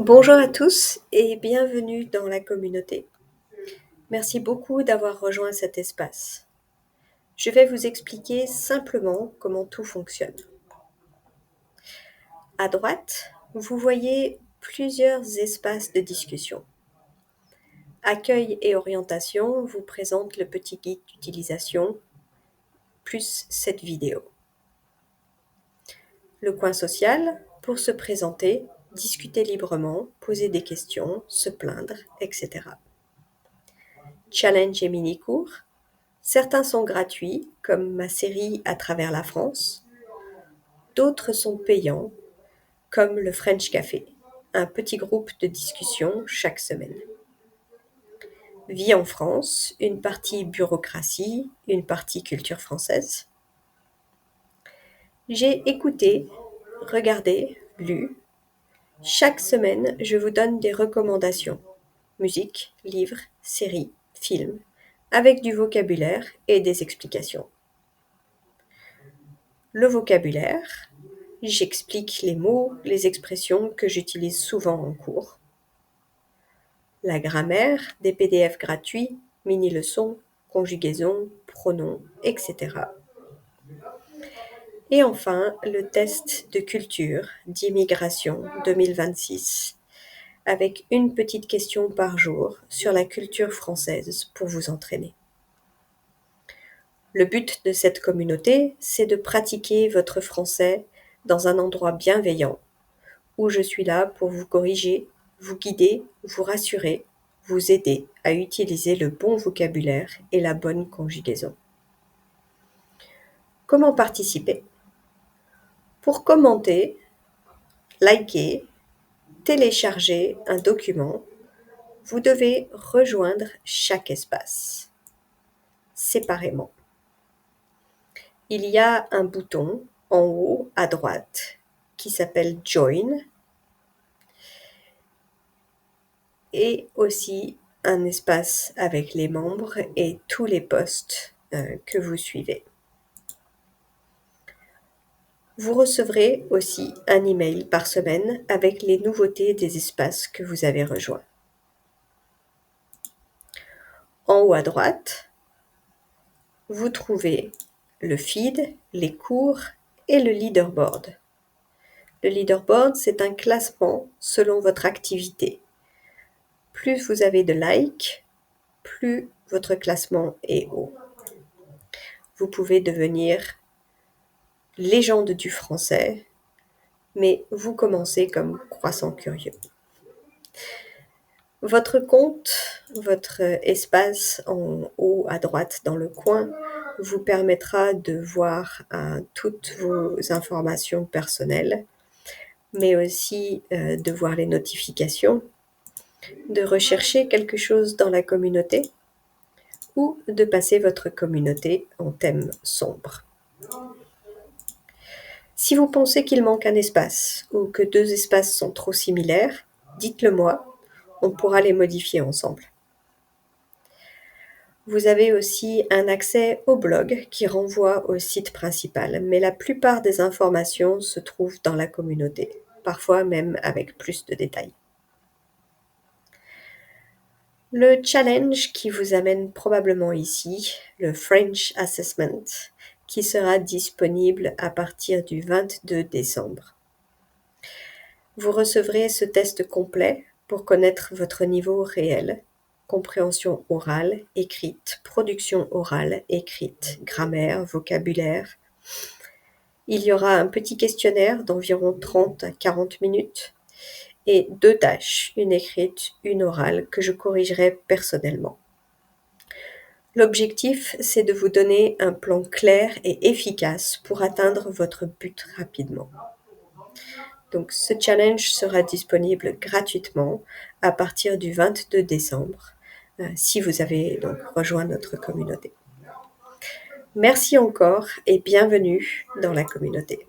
Bonjour à tous et bienvenue dans la communauté. Merci beaucoup d'avoir rejoint cet espace. Je vais vous expliquer simplement comment tout fonctionne. À droite, vous voyez plusieurs espaces de discussion. Accueil et orientation vous présente le petit guide d'utilisation, plus cette vidéo. Le coin social, pour se présenter, discuter librement, poser des questions, se plaindre, etc. Challenge et mini-cours. Certains sont gratuits, comme ma série À travers la France. D'autres sont payants, comme le French Café, un petit groupe de discussion chaque semaine. Vie en France, une partie bureaucratie, une partie culture française. J'ai écouté, regardé, lu. Chaque semaine, je vous donne des recommandations. Musique, livres, séries, films, avec du vocabulaire et des explications. Le vocabulaire, j'explique les mots, les expressions que j'utilise souvent en cours. La grammaire, des PDF gratuits, mini-leçons, conjugaisons, pronoms, etc. Et enfin, le test de culture d'immigration 2026, avec une petite question par jour sur la culture française pour vous entraîner. Le but de cette communauté, c'est de pratiquer votre français dans un endroit bienveillant, où je suis là pour vous corriger, vous guider, vous rassurer, vous aider à utiliser le bon vocabulaire et la bonne conjugaison. Comment participer? Pour commenter, liker, télécharger un document, vous devez rejoindre chaque espace séparément. Il y a un bouton en haut à droite qui s'appelle Join et aussi un espace avec les membres et tous les posts que vous suivez. Vous recevrez aussi un email par semaine avec les nouveautés des espaces que vous avez rejoints. En haut à droite, vous trouvez le feed, les cours et le leaderboard. Le leaderboard, c'est un classement selon votre activité. Plus vous avez de likes, plus votre classement est haut. Vous pouvez devenir légende du français, mais vous commencez comme croissant curieux. Votre compte, votre espace en haut à droite dans le coin vous permettra de voir toutes vos informations personnelles, mais aussi de voir les notifications, de rechercher quelque chose dans la communauté ou de passer votre communauté en thème sombre. Si vous pensez qu'il manque un espace ou que deux espaces sont trop similaires, dites-le moi, on pourra les modifier ensemble. Vous avez aussi un accès au blog qui renvoie au site principal, mais la plupart des informations se trouvent dans la communauté, parfois même avec plus de détails. Le challenge qui vous amène probablement ici, le French Assessment, qui sera disponible à partir du 22 décembre. Vous recevrez ce test complet pour connaître votre niveau réel, compréhension orale, écrite, production orale, écrite, grammaire, vocabulaire. Il y aura un petit questionnaire d'environ 30 à 40 minutes et 2 tâches, une écrite, une orale, que je corrigerai personnellement. L'objectif, c'est de vous donner un plan clair et efficace pour atteindre votre but rapidement. Donc ce challenge sera disponible gratuitement à partir du 22 décembre, si vous avez donc rejoint notre communauté. Merci encore et bienvenue dans la communauté.